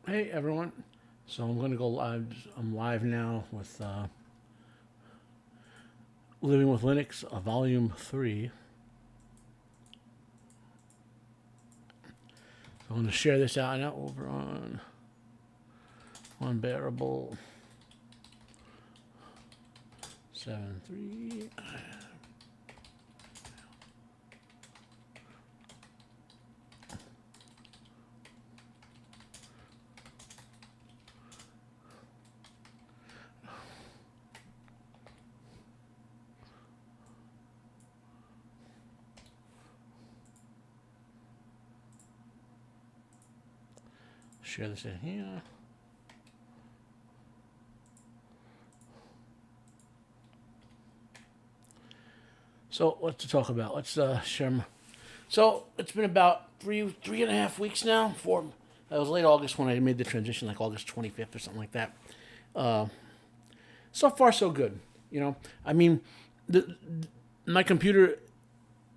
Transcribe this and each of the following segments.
Hey everyone. So I'm going to go live. I'm live now with Living with Linux, Volume 3. So I'm going to share this out now over on Unbearable 7.3. Share this in here. So what to talk about? Let's share. So it's been about three and a half weeks now. Four. It was late August when I made the transition, like August 25th or something like that. So far, so good. I mean, the my computer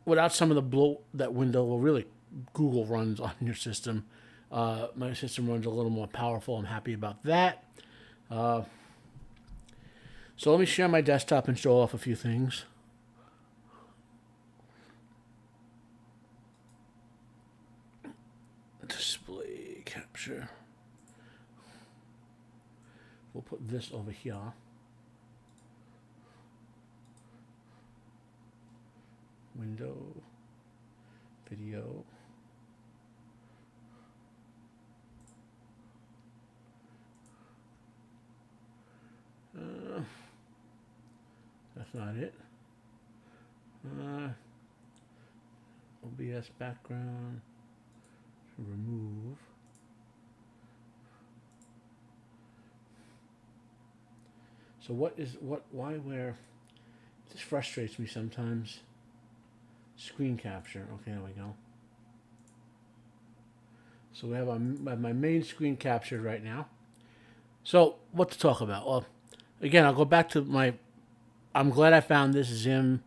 without some of the bloat that window, well, really, Google runs on your system. My system runs a little more powerful. I'm happy about that. So let me share my desktop and show off a few things. Display capture. We'll put this over here. Window, video. That's not it. OBS background. Remove. So why, where? This frustrates me sometimes. Screen capture. Okay, there we go. So we have my main screen captured right now. So what to talk about? Well, again, I'll go back to my. I'm glad I found this Zim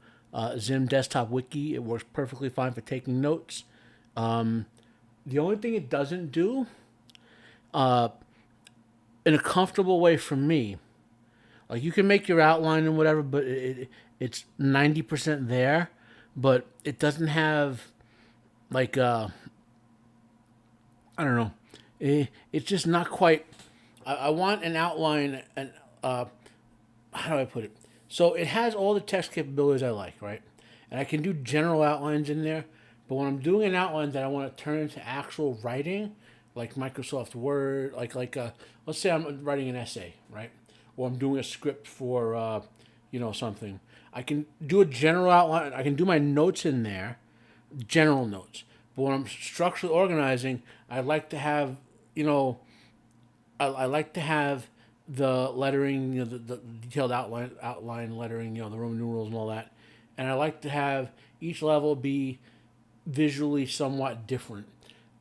desktop wiki. It works perfectly fine for taking notes. The only thing it doesn't do, in a comfortable way for me, like you can make your outline and whatever, but it's 90% there, but it doesn't have like I don't know. It's just not quite. I want an outline, and how do I put it? So it has all the text capabilities I like, right? And I can do general outlines in there. But when I'm doing an outline that I want to turn into actual writing, like Microsoft Word, let's say I'm writing an essay, right? Or I'm doing a script for something. I can do a general outline. I can do my notes in there, general notes. But when I'm structurally organizing, I like to have, you know, I like to have the lettering, the detailed outline lettering, the Roman numerals and all that, and I like to have each level be visually somewhat different,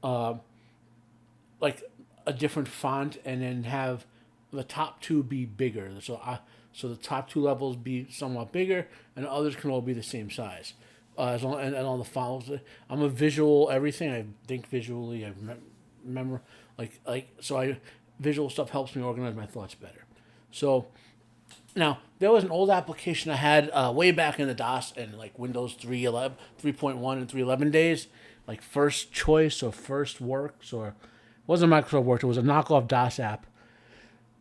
like a different font, and then have the top two be bigger. So the top two levels be somewhat bigger, and the others can all be the same size. And all the files, I'm a visual everything. I think visually. I remember so I visual stuff helps me organize my thoughts better. So now there was an old application I had way back in the DOS and like Windows 3.11, 3.1 and 3.11 days, like First Choice or First Works, or it wasn't Microsoft Word. It was a knockoff DOS app.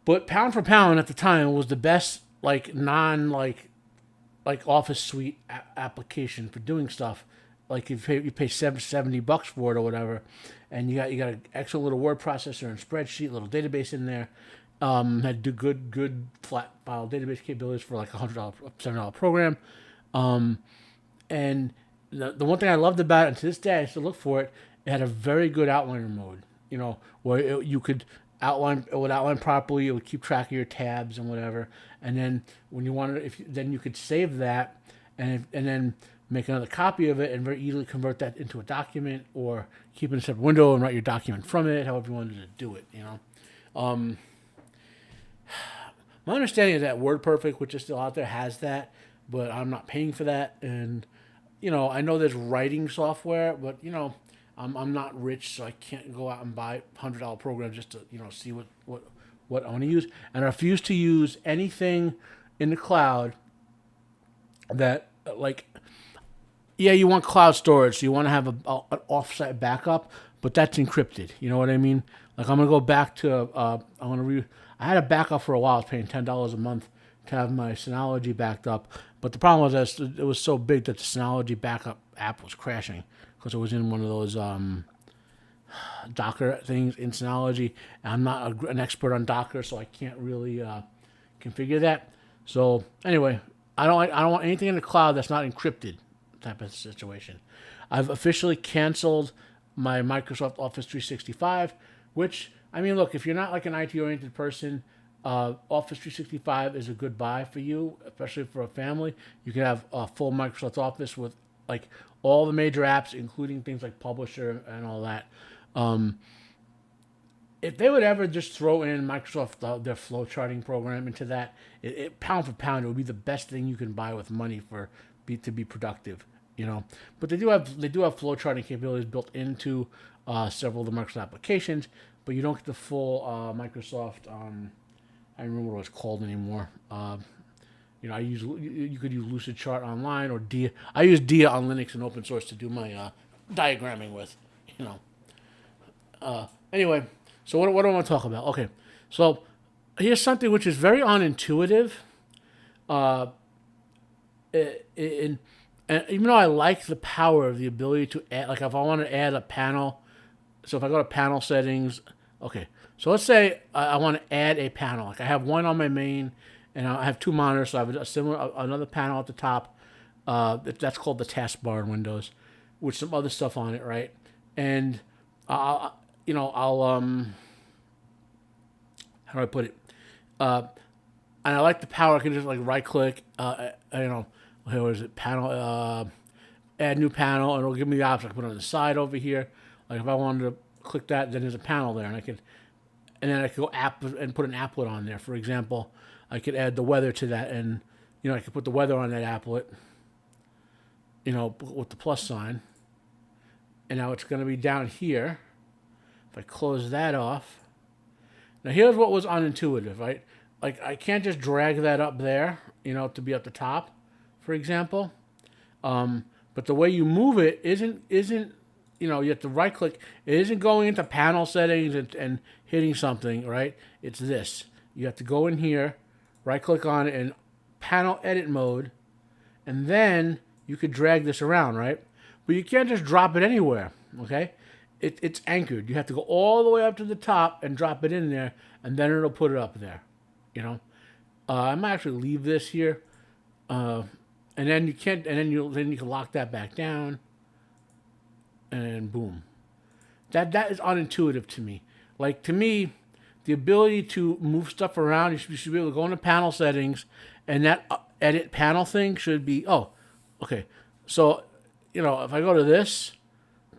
But pound for pound at the time was the best like non like Office Suite application for doing stuff. Like you pay $70 for it or whatever, and you got an extra little word processor and spreadsheet, little database in there. Had do good flat file database capabilities for like $100 $7 program. And the one thing I loved about it, and to this day I still look for it, it had a very good outliner mode. Where you could it would outline properly. It would keep track of your tabs and whatever. And then when you wanted, then you could save that, and then make another copy of it and very easily convert that into a document, or keep it in a separate window and write your document from it. However you wanted to do it. My understanding is that WordPerfect, which is still out there, has that, but I'm not paying for that. And I know there's writing software, but I'm not rich, so I can't go out and buy $100 programs just to see what I want to use. And I refuse to use anything in the cloud that like yeah, you want cloud storage, so you want to have an offsite backup, but that's encrypted. You know what I mean? Like I'm gonna go back to I had a backup for a while. I was paying $10 a month to have my Synology backed up, but the problem was that it was so big that the Synology backup app was crashing because it was in one of those Docker things in Synology. And I'm not an expert on Docker, so I can't really configure that. So anyway, I don't want anything in the cloud that's not encrypted type of situation. I've officially canceled my Microsoft Office 365, which, I mean, look, if you're not like an IT-oriented person, Office 365 is a good buy for you, especially for a family. You can have a full Microsoft Office with like all the major apps, including things like Publisher and all that. If they would ever just throw in Microsoft their flow charting program into that, pound for pound, it would be the best thing you can buy with money to be productive. But they do have flow charting capabilities built into several of the Microsoft applications, but you don't get the full Microsoft. I don't remember what it's called anymore. You could use Lucidchart online or Dia. I use Dia on Linux and open source to do my diagramming with. Anyway, so what do I want to talk about? Okay, so here's something which is very unintuitive. And even though I like the power of the ability to add, like if I want to add a panel, so if I go to panel settings, okay, so let's say I want to add a panel. Like I have one on my main, and I have two monitors, so I have another panel at the top. That's called the taskbar in Windows, with some other stuff on it, right? And I'll how do I put it? And I like the power. I can just like right click, what is it? Panel, add new panel, and it'll give me the option. I can put it on the side over here. Like if I wanted to click that, then there's a panel there, and then I could go app and put an applet on there. For example, I could add the weather to that, and I could put the weather on that applet, with the plus sign. And now it's going to be down here. If I close that off, now here's what was unintuitive, right? Like I can't just drag that up there, to be at the top, for example. But the way you move it isn't you have to right click. It isn't going into panel settings and hitting something, right? It's this. You have to go in here, right click on it in panel edit mode, and then you could drag this around, right? But you can't just drop it anywhere, okay? It's anchored. You have to go all the way up to the top and drop it in there, and then it'll put it up there, I might actually leave this here. And then you can't, and then you can lock that back down, and boom. That is unintuitive to me. Like to me, the ability to move stuff around, you should be able to go into panel settings, and that edit panel thing should be okay. So if I go to this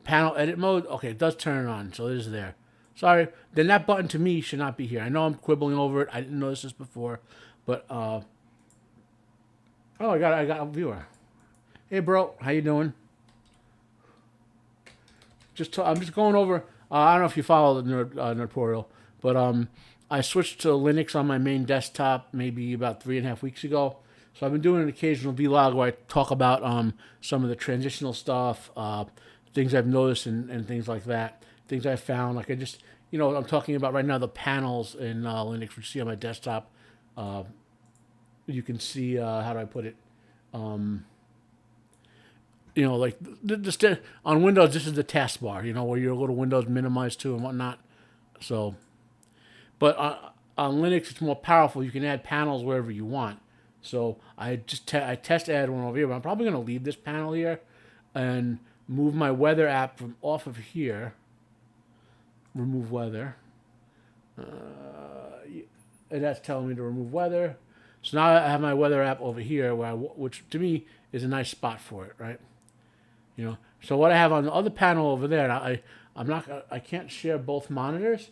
panel edit mode, okay, it does turn it on, so it is there. Sorry, then that button to me should not be here. I know I'm quibbling over it. I didn't notice this before, but I got a viewer. Hey, bro, how you doing? I'm just going over. I don't know if you follow the Nerdtorial, but I switched to Linux on my main desktop maybe about 3.5 weeks ago. So I've been doing an occasional vlog where I talk about some of the transitional stuff, things I've noticed and things like that, things I found. Like I just, I'm talking about right now the panels in Linux, which you see on my desktop. You can see, how do I put it? Like on Windows, this is the taskbar, where you go to Windows minimize to and whatnot. So, but on Linux, it's more powerful. You can add panels wherever you want. So I test add one over here, but I'm probably going to leave this panel here and move my weather app from off of here. Remove weather. And that's telling me to remove weather. So now I have my weather app over here, which to me is a nice spot for it, right? So what I have on the other panel over there, I can't share both monitors.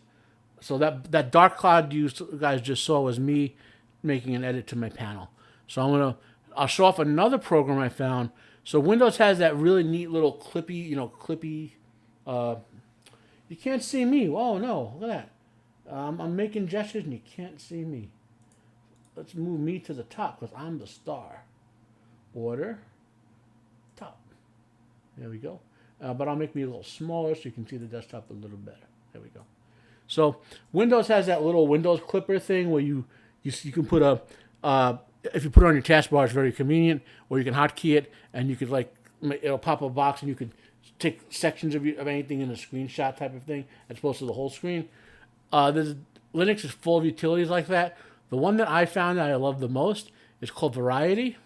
So that dark cloud you guys just saw was me making an edit to my panel. So I'll show off another program I found. So Windows has that really neat little clippy You can't see me. Oh no, look at that. I'm making gestures and you can't see me. Let's move me to the top because I'm the star. Order, top. There we go. But I'll make me a little smaller so you can see the desktop a little better. There we go. So Windows has that little Windows clipper thing where you can put a if you put it on your taskbar, it's very convenient. Or you can hotkey it and you could it'll pop a box and you could take sections of anything in a screenshot type of thing as opposed to the whole screen. Linux is full of utilities like that. The one that I found that I love the most is called Variety.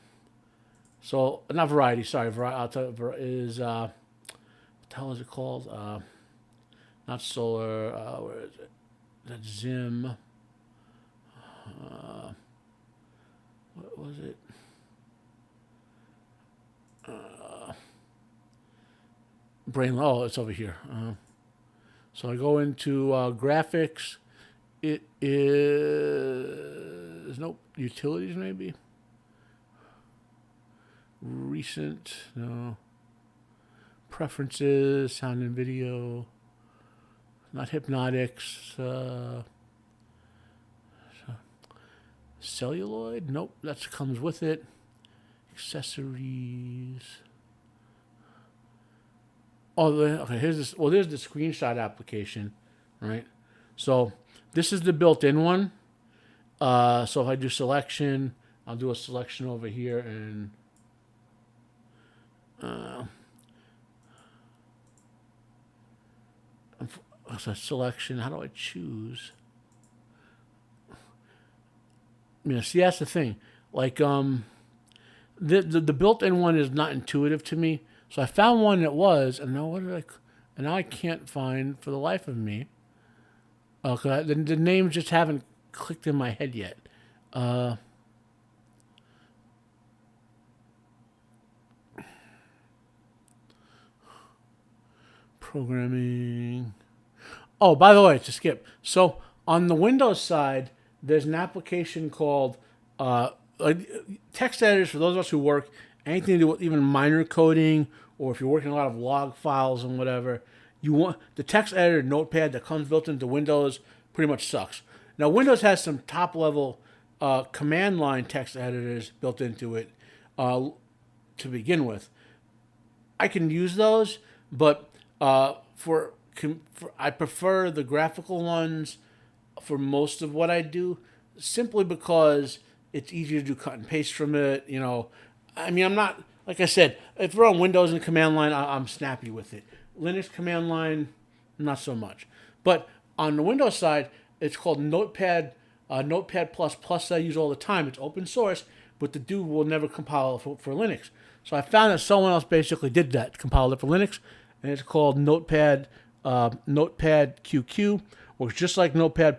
So not Variety, sorry. I'll tell you, is what the hell is it called? Not Solar. Where is it? That's Zim. What was it? Brain. Oh, it's over here. So I go into graphics. It is utilities maybe. Recent, no. Preferences, sound and video. Not Hypnotics. Celluloid? Nope, that comes with it. Accessories. Oh, okay. Here's this. Well, there's the screenshot application, right? So this is the built-in one. So if I do selection, I'll do a selection over here and. So selection. How do I choose? Yeah, see, that's the thing. Like, the built-in one is not intuitive to me. So I found one that was, and now now I can't find for the life of me. Okay, the names just haven't clicked in my head yet. Programming. Oh, by the way, to skip. So on the Windows side, there's an application called text editors. For those of us who work anything to do with even minor coding, or if you're working a lot of log files and whatever, you want the text editor Notepad that comes built into Windows. Pretty much sucks. Now Windows has some top level command line text editors built into it to begin with. I can use those, but I prefer the graphical ones for most of what I do, simply because it's easier to do cut and paste from it. I mean, I'm not, like I said, if we're on Windows and command line, I'm snappy with it. Linux command line, not so much. But on the Windows side, it's called Notepad, Notepad++ that I use all the time. It's open source, but the dude will never compile for Linux. So I found that someone else basically did that, compiled it for Linux, and it's called Notepad QQ. Works just like Notepad++.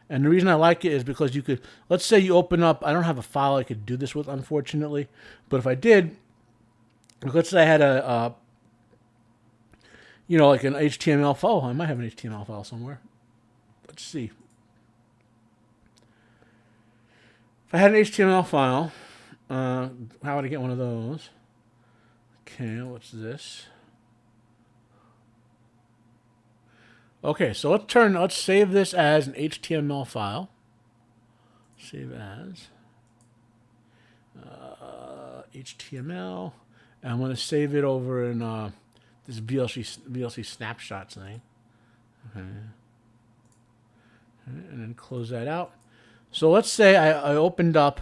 And the reason I like it is because you could, let's say you open up, I don't have a file I could do this with, unfortunately, but if I did, let's say I had like an HTML file. I might have an HTML file somewhere. Let's see. If I had an HTML file, how would I get one of those? Okay, what's this? Okay, so let's save this as an HTML file. Save as HTML, and I'm going to save it over in this VLC snapshots thing. Okay, and then close that out. So let's say I opened up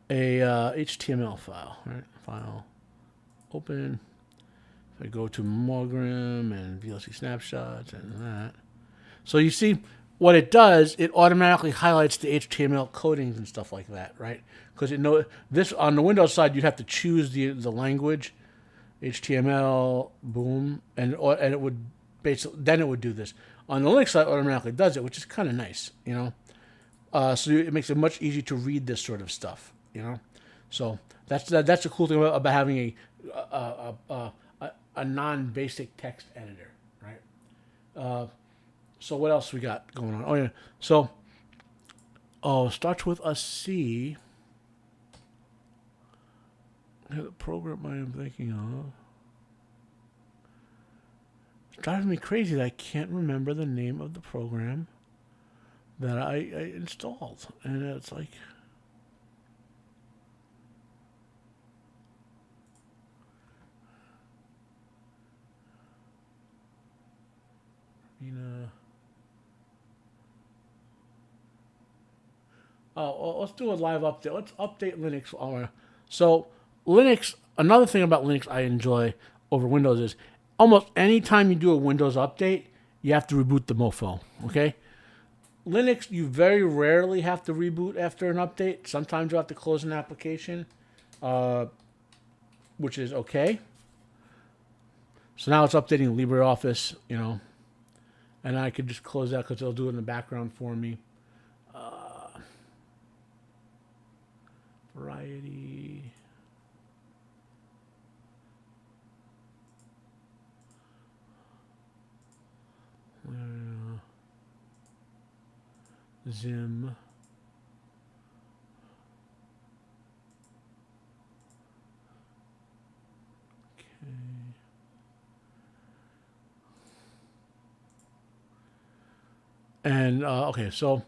a HTML file. Right, file, open. I go to Mogram and VLC snapshots and that. So you see what it does, it automatically highlights the HTML codings and stuff like that, right? Because this on the Windows side, you'd have to choose the language, HTML, boom, and it would basically, then it would do this. On the Linux side, it automatically does it, which is kind of nice, So it makes it much easier to read this sort of stuff, So that's the cool thing about having a non-basic text editor, right? So what else we got going on? Oh yeah, so starts with a C. The program I am thinking of. It's driving me crazy that I can't remember the name of the program that I installed. And it's like... Oh, let's do a live update. Let's update Linux. So, Linux, another thing about Linux I enjoy over Windows is almost any time you do a Windows update, you have to reboot the mofo, okay? Linux, you very rarely have to reboot after an update. Sometimes you have to close an application, which is okay. So now it's updating LibreOffice, and I could just close that because it'll do it in the background for me. Variety. Zim. Okay. And okay, so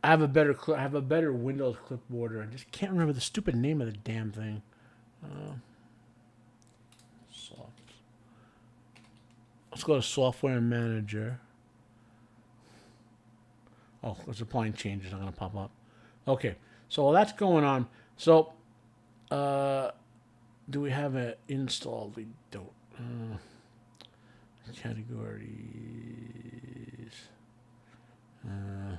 I have a better Windows clipboard. I just can't remember the stupid name of the damn thing. Let's go to Software Manager. Oh, it's applying changes. I'm going to pop up. Okay, so while that's going on, so do we have it installed? We don't. Categories. Yeah.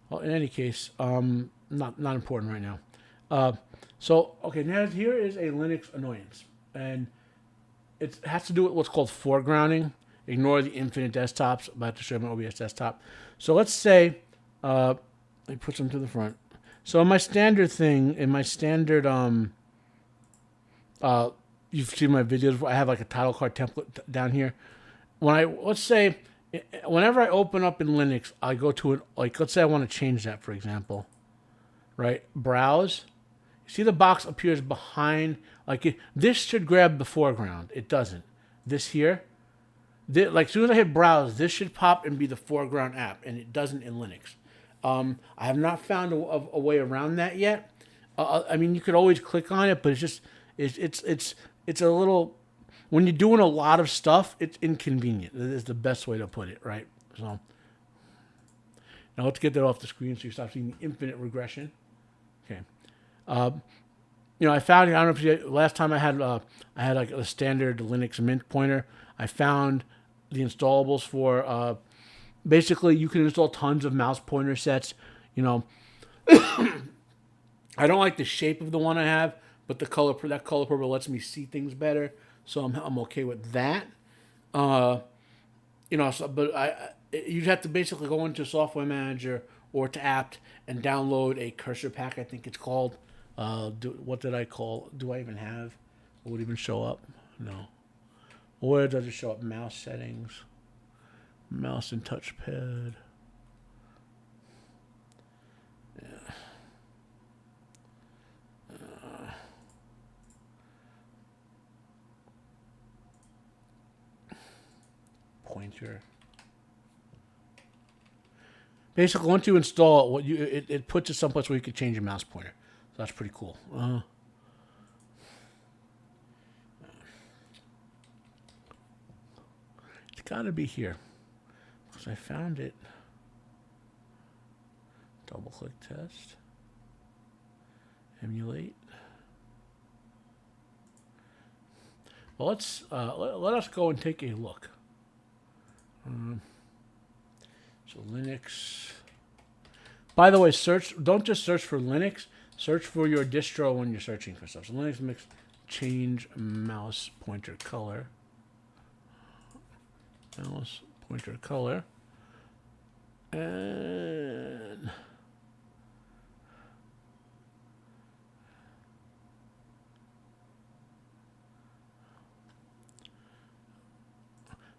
Well, in any case, not important right now. So okay, now here is a Linux annoyance, and it has to do with what's called foregrounding. Ignore the infinite desktops. I'm about to show my OBS desktop. So let's say, let me put some to the front. So in my standard thing, you've seen my videos. I have like a title card template down here. Let's say, whenever I open up in Linux, I go to it. Like, let's say I want to change that, for example, right? Browse. You see the box appears behind. This should grab the foreground. It doesn't. This here. As soon as I hit browse, this should pop and be the foreground app, and it doesn't in Linux. I have not found a way around that yet. I mean, you could always click on it, but it's a little, when you're doing a lot of stuff, it's inconvenient. That is the best way to put it, right? So now let's get that off the screen so you stop seeing the infinite regression. Okay. I found, I don't know if last time I had like a standard Linux Mint pointer. I found the installables for, basically you can install tons of mouse pointer sets. I don't like the shape of the one I have, but that color purple lets me see things better. So I'm okay with that. You'd have to basically go into Software Manager or to apt and download a cursor pack, I think it's called. What did I call? Do I even have? Would it even show up? No. Where does it show up? Mouse settings. Mouse and touchpad. Yeah. Pointer. Basically, once you install it, it puts it someplace where you can change your mouse pointer. So that's pretty cool. It's got to be here because I found it. Double click test. Emulate. Well, let us go and take a look. So Linux. By the way, don't just search for Linux. Search for your distro when you're searching for stuff. So Linux mix change mouse pointer color. Mouse pointer color. And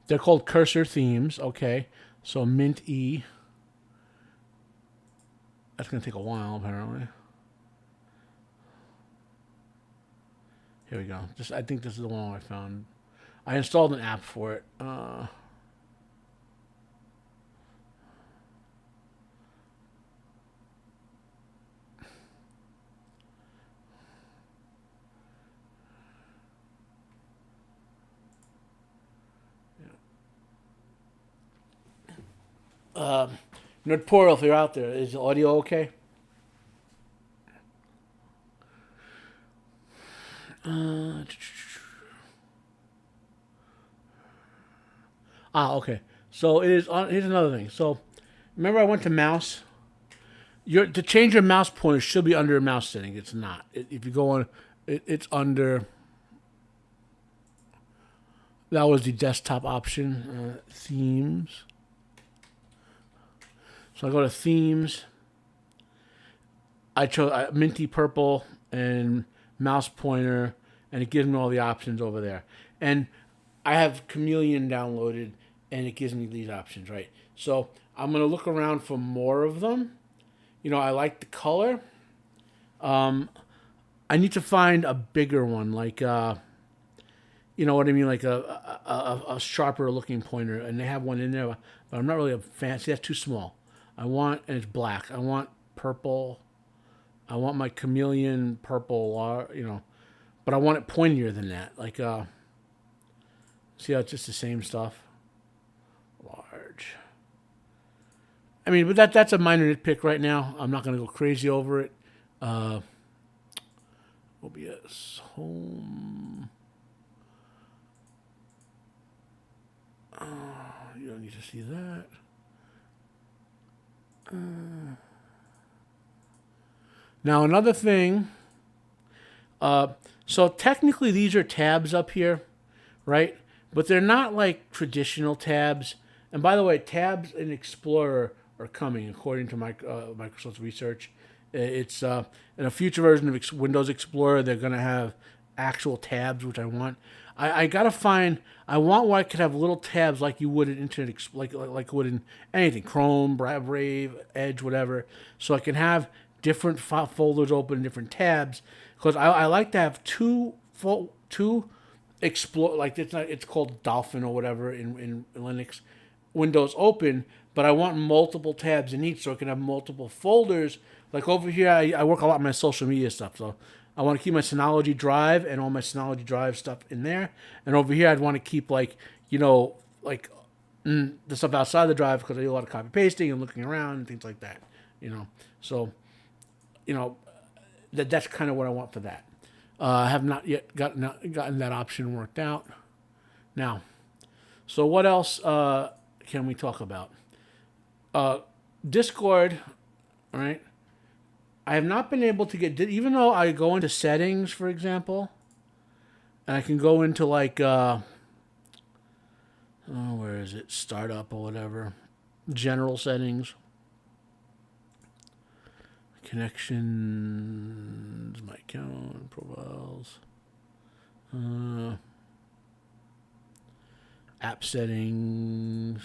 they're called cursor themes, okay. So Mint E. That's going to take a while, apparently. Here we go. I think this is the one I found. I installed an app for it. Nerdporo, if you're out there, is the audio okay? Okay. So it is on. Here's another thing. So remember, I went to mouse. To change your mouse pointer should be under mouse setting. It's not. If you go on, it's under. That was the desktop option. Themes. So I go to themes. I chose minty purple and mouse pointer, and it gives me all the options over there. And I have Chameleon downloaded, and it gives me these options, right? So I'm going to look around for more of them. I like the color. I need to find a bigger one, like, you know what I mean, like a sharper looking pointer, and they have one in there, but I'm not really a fan. See, that's too small. And it's black. I want purple. I want my Chameleon purple, but I want it pointier than that. Like, see how it's just the same stuff? Large. I mean, but that's a minor nitpick right now. I'm not going to go crazy over it. OBS home. You don't need to see that. Now another thing. So technically these are tabs up here, right? But they're not like traditional tabs. And by the way, tabs in Explorer are coming according to Microsoft's research. It's in a future version of Windows Explorer, they're going to have actual tabs, which I want. I gotta find. I want where I could have little tabs like you would in Internet, like you would in anything, Chrome, Brave, Edge, whatever. So I can have different folders open in different tabs. Because I like to have two explore, like it's called Dolphin or whatever in Linux, Windows open. But I want multiple tabs in each, so I can have multiple folders. Like over here, I work a lot on my social media stuff, so I want to keep my Synology Drive and all my Synology Drive stuff in there. And over here, I'd want to keep the stuff outside the drive because I do a lot of copy pasting and looking around and things like that. So that's kind of what I want for that. I have not yet gotten that option worked out. Now, so what else can we talk about? Discord, all right? I have not been able to get, even though I go into settings, for example, and I can go into where is it? Startup or whatever. General settings. Connections, my account, profiles. App settings.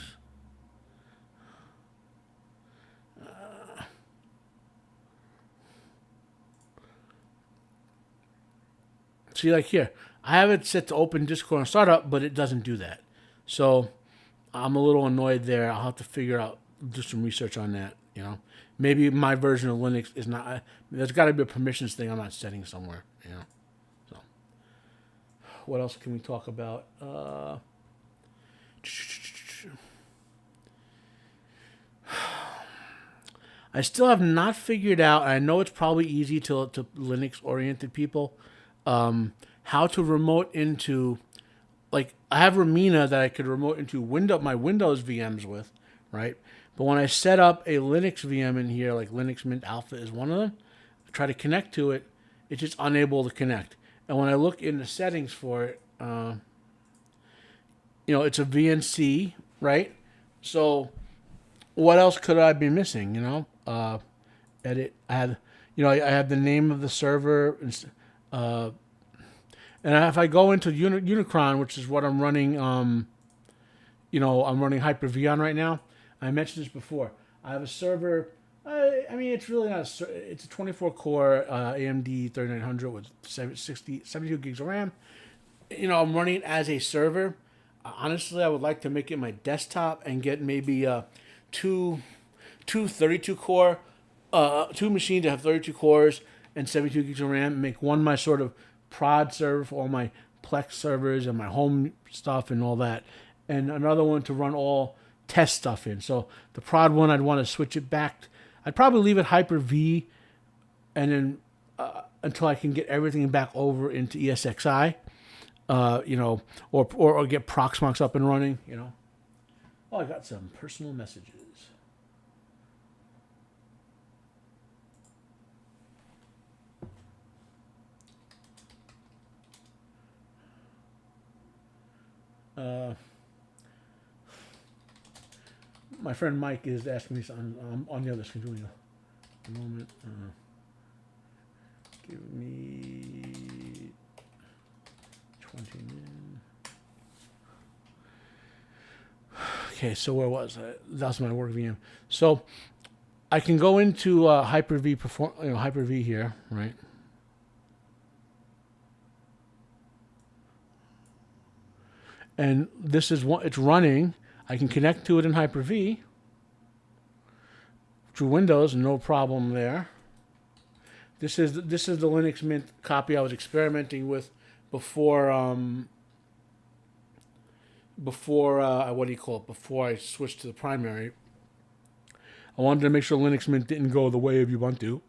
See, like here, I have it set to open Discord and startup, but it doesn't do that. So I'm a little annoyed there. I'll have to do some research on that. Maybe my version of Linux is not. There's got to be a permissions thing I'm not setting somewhere. So what else can we talk about? I still have not figured out. I know it's probably easy to Linux-oriented people. How to remote into, I have Ramina that I could remote into my Windows VMs with, right? But when I set up a Linux VM in here, like Linux Mint Alpha is one of them, I try to connect to it, it's just unable to connect. And when I look in the settings for it, it's a VNC, right? So what else could I be missing? Edit. I have the name of the server. And if I go into Unicron, which is what I'm running, I'm running Hyper-V on right now. I mentioned this before. I have a server. I mean, it's really not. It's a 24 core AMD 3900 with 72 gigs of RAM. You know, I'm running it as a server. Honestly, I would like to make it my desktop and get maybe two 32 core, two machines that have 32 cores and 72 gigs of RAM. Make one my sort of prod server for all my Plex servers and my home stuff and all that, and another one to run all test stuff in. So the prod one, I'd want to switch it back. I'd probably leave it Hyper-V, and then until I can get everything back over into ESXi, you know, or get Proxmox up and running, you know. Oh, I got some personal messages. My friend Mike is asking me something on the other screen. A moment. Give me 20 minutes. Okay, so where was I? That's my work VM. So I can go into Hyper-V Hyper-V here, right? And this is what it's running. I can connect to it in Hyper-V through Windows, no problem there. This is the Linux Mint copy I was experimenting with before what do you call it? Before I switched to the primary. I wanted to make sure Linux Mint didn't go the way of Ubuntu.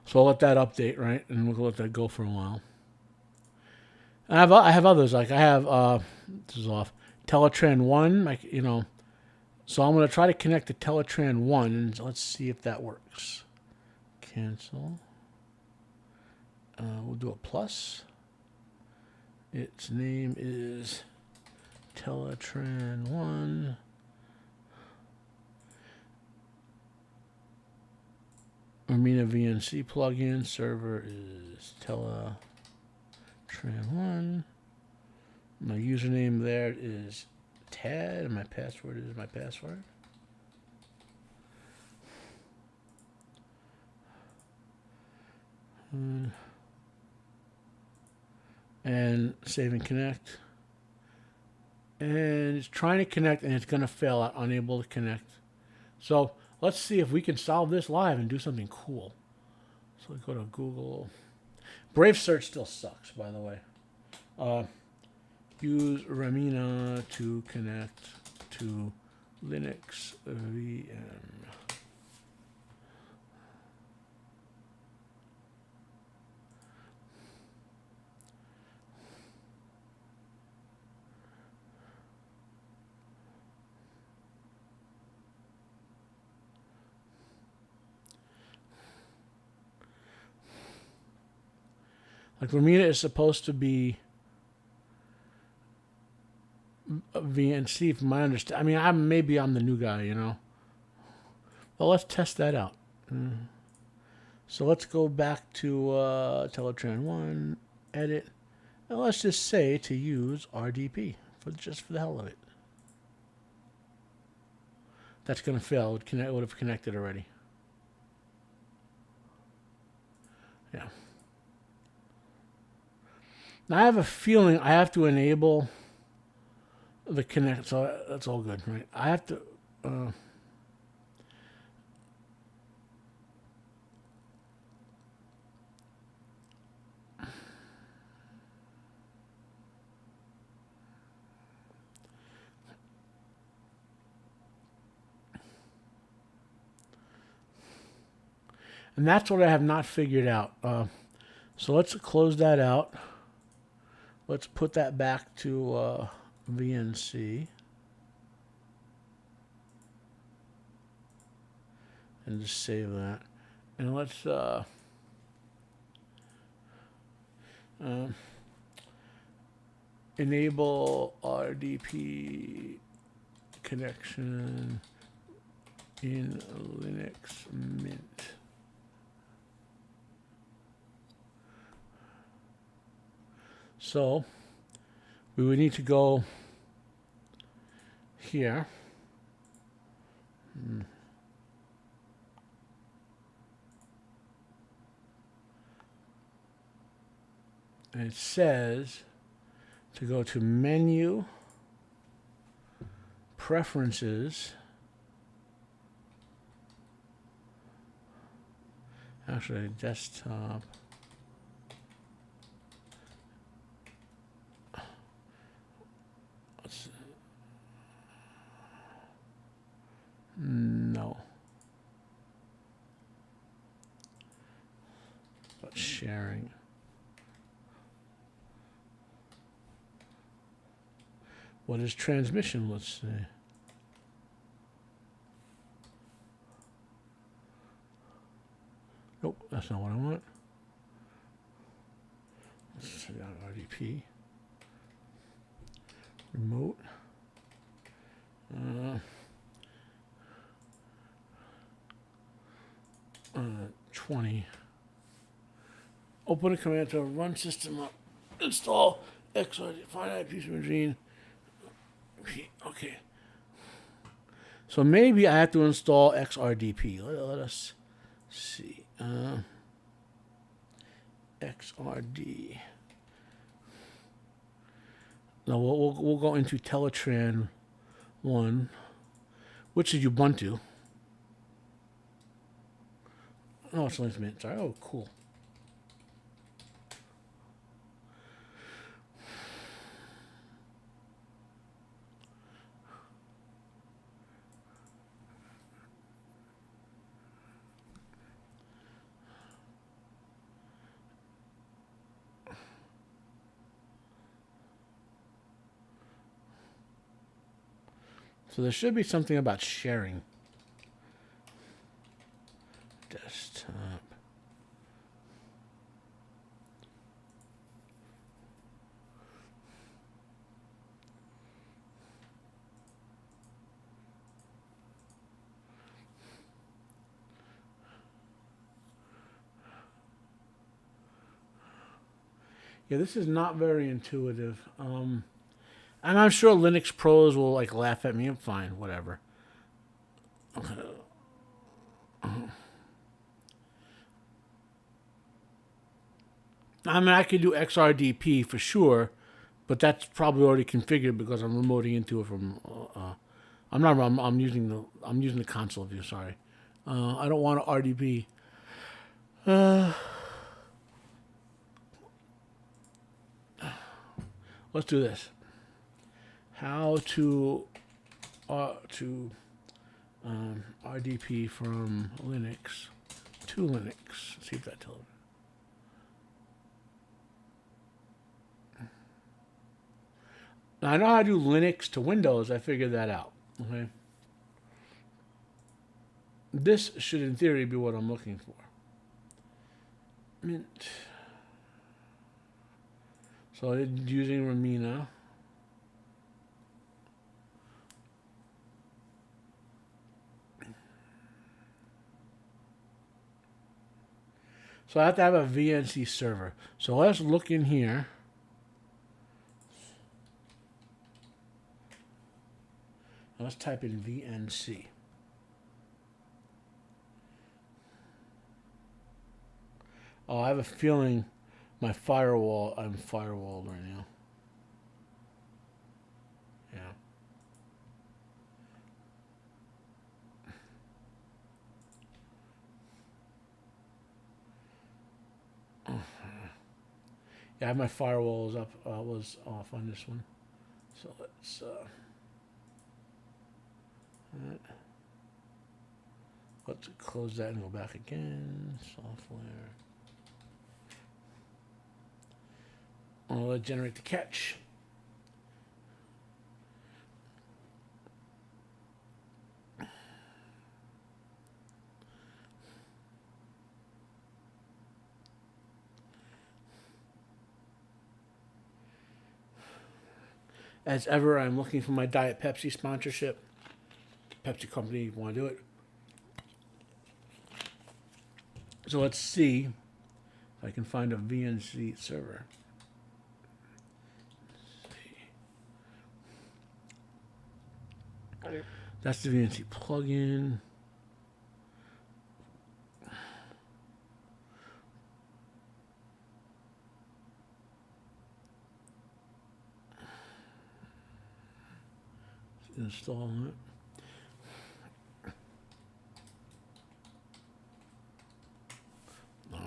So I'll let that update, right? And we'll let that go for a while. And I have others, like I have, this is off, Teletran 1, like, you know. So I'm going to try to connect to Teletran 1, and let's see if that works. Cancel. We'll do a plus. Its name is Teletran 1. Armina VNC plugin. Server is Teletran 1. My username there is Tad, and my password is my password. And save and connect. And it's trying to connect, and it's going to fail out, unable to connect. So let's see if we can solve this live and do something cool. So we go to Google. Brave search still sucks, by the way. Use Ramina to connect to Linux VM. Like Ramina is supposed to be VNC, from my understanding. I mean, maybe I'm the new guy, you know. Well, let's test that out. So let's go back to Teletran 1, edit, and let's just say to use RDP just for the hell of it. That's going to fail. It would have connected already. Yeah. Now I have a feeling I have to enable the connect, so that's all good, right? I have to. And that's what I have not figured out. So let's close that out. Let's put that back to VNC. And just save that. And let's enable RDP connection in Linux Mint. So we would need to go here. And it says to go to Menu, Preferences. Actually, Desktop. No. But sharing. What is transmission? Let's see. Nope, that's not what I want. Let's see on RDP. Remote. 20. Open a command to run system up. Install Xrdp finite piece of machine. Okay. So maybe I have to install Xrdp. Let us see. XRD. Now we'll go into Teletran 1, which is Ubuntu. Oh, it's Linux Mint. Sorry. Oh, cool. So there should be something about sharing. Desktop. Yeah, this is not very intuitive. And I'm sure Linux pros will like laugh at me. I'm fine, whatever. I mean, I could do XRDP for sure, but that's probably already configured because I'm remoting into it from. I'm not. I'm using the console view. Sorry, I don't want to RDP. Let's do this. How to RDP from Linux to Linux. Let's see if that tells me. Now I know how to do Linux to Windows. I figured that out. Okay. This should, in theory, be what I'm looking for. Mint. So using Ramina. So I have to have a VNC server. So let's look in here. Let's type in VNC. Oh, I have a feeling I'm firewalled right now. Yeah. Yeah, my firewall was up. Was off on this one. So let's close that and go back again. Software. I'll generate the catch. As ever, I'm looking for my Diet Pepsi sponsorship. Pepsi company, you want to do it? So let's see if I can find a VNC server. That's the VNC plugin. Install it. No.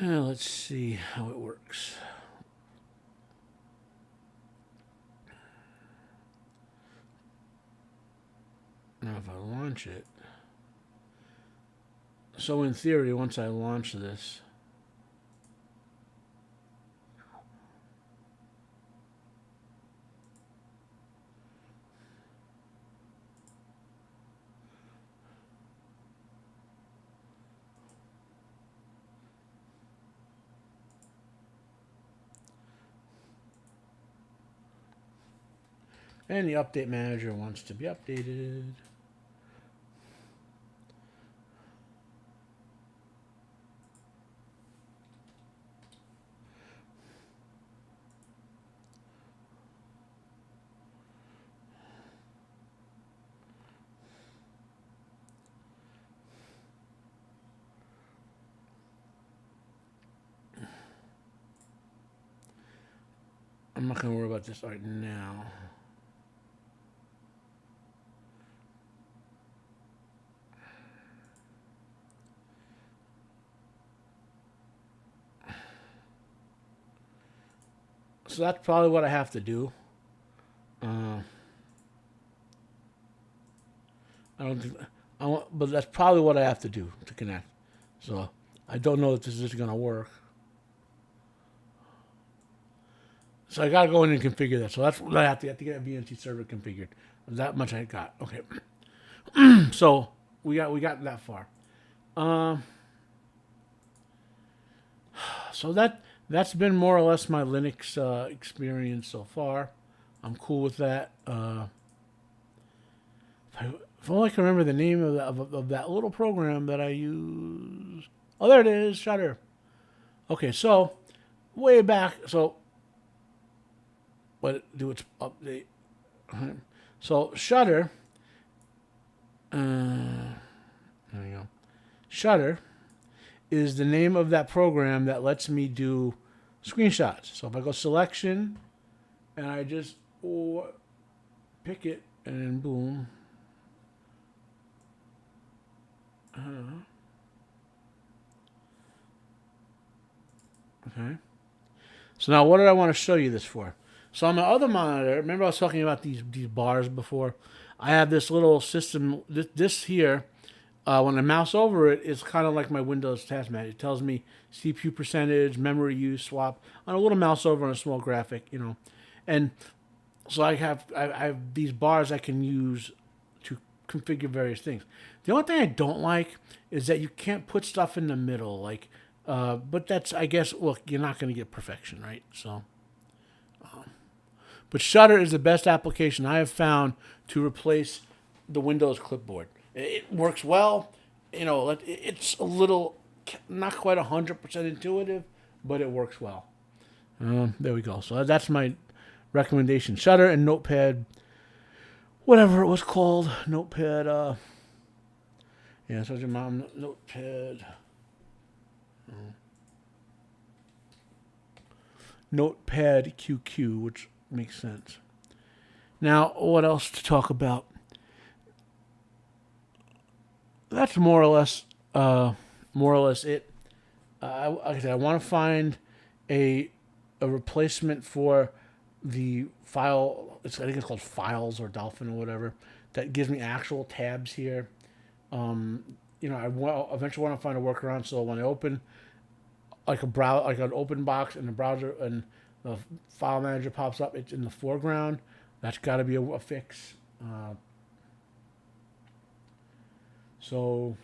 Let's see how it works. Now if I launch it, so in theory, once I launch this, and the update manager wants to be updated. I'm not going to worry about this right now. So that's probably what I have to do. I don't think I want, but that's probably what I have to do to connect. So I don't know if this is going to work. So I got to go in and configure that. So that's what I have to get a VNC server configured. That much I got. Okay. So we got that far. So that's been more or less my Linux experience so far. I'm cool with that. If only I can remember the name of that little program that I use. Oh, there it is, Shutter. Okay, so way back. So what do its update? So Shutter. There you go. Shutter is the name of that program that lets me do screenshots. So if I go selection and I just pick it and then boom. Okay. So now what did I want to show you this for? So on my other monitor, remember I was talking about these bars before? I have this little system, this here, when I mouse over it, it's kind of like my Windows task manager. It tells me CPU percentage, memory use, swap, on a little mouse over on a small graphic, you know. And so I have these bars I can use to configure various things. The only thing I don't like is that you can't put stuff in the middle, like, but that's, I guess, look, you're not going to get perfection, right? So, but Shutter is the best application I have found to replace the Windows clipboard. It works well. You know, it's a little, not quite 100% intuitive, but it works well. There we go. So that's my recommendation. Shutter and Notepad, whatever it was called. Notepad, yeah, so your mom, Notepad. Notepad QQ, which makes sense. Now, what else to talk about? That's more or less it. Like I said, I want to find a replacement for the file. I think it's called Files or Dolphin or whatever. That gives me actual tabs here. You know, I eventually want to find a workaround so when I open like an open box in the browser and the file manager pops up, it's in the foreground. That's got to be a fix. So,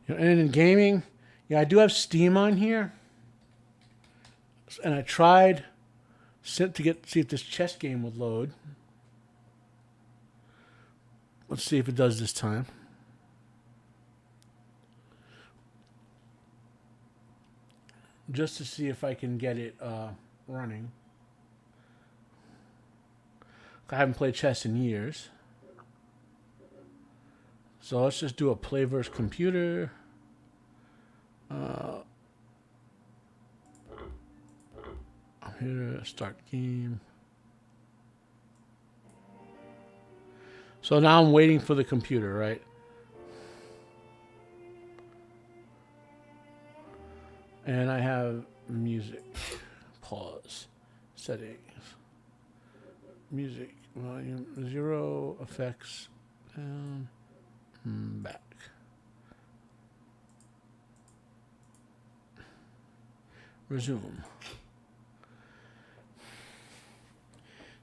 you know, and in gaming, yeah, I do have Steam on here, and I tried see if this chess game would load. Let's see if it does this time. just to see if I can get it running. I haven't played chess in years. So let's just do a play versus computer. I'm here to start game. So now I'm waiting for the computer, right? And I have music. Pause. Settings. Music. Volume 0. Effects. Down. Back. Resume.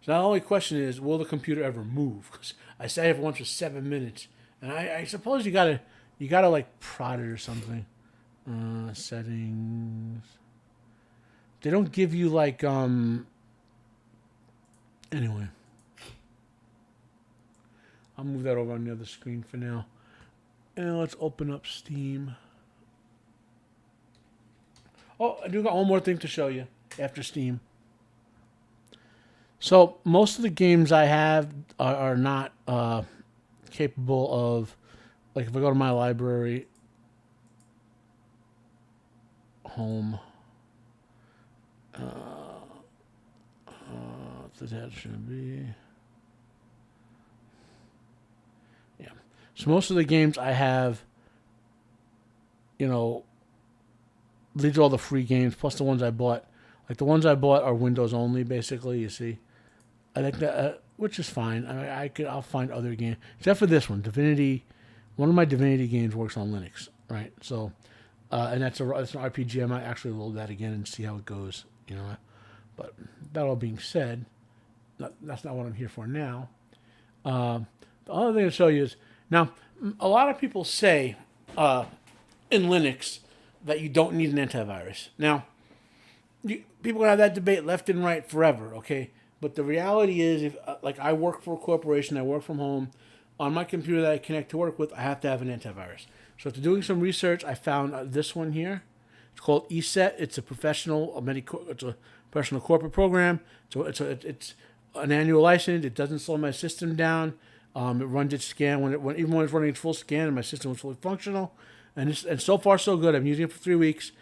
So now the only question is, will the computer ever move? Because I sat here for once for 7 minutes, and I suppose you gotta like prod it or something. Settings. They don't give you like Anyway, I'll move that over on the other screen for now, and let's open up Steam. Oh, I do got one more thing to show you after Steam. So most of the games I have are not capable of, like if I go to my library, home, that should be, yeah. So most of the games I have, these are all the free games plus the ones I bought. Like the ones I bought are Windows only, basically. You see, I think that, which is fine. I'll find other games except for this one, Divinity. One of my Divinity games works on Linux, right? So, and it's an RPG. I might actually load that again and see how it goes. But that all being said, that's not what I'm here for now. The other thing to show you is now a lot of people say in Linux that you don't need an antivirus. Now, people can have that debate left and right forever, okay? But the reality is, if like I work for a corporation, I work from home. On my computer that I connect to work with, I have to have an antivirus. So after doing some research, I found this one here. It's called Sept. It's a professional corporate program. So it's an annual license. It doesn't slow my system down. It runs its scan even when it's running its full scan, and my system was fully functional. And so far so good. I'm using it for 3 weeks,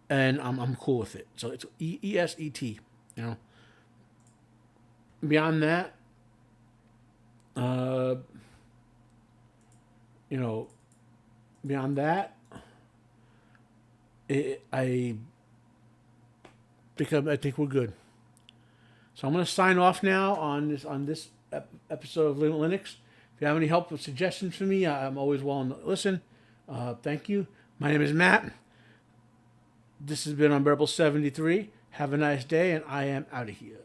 and I'm cool with it. So it's ESET. Beyond that, beyond that, I think we're good. So I'm going to sign off now on this episode of Linux. If you have any help or suggestions for me, I'm always willing to listen. Thank you. My name is Matt. This has been Unbearable 73. Have a nice day, and I am out of here.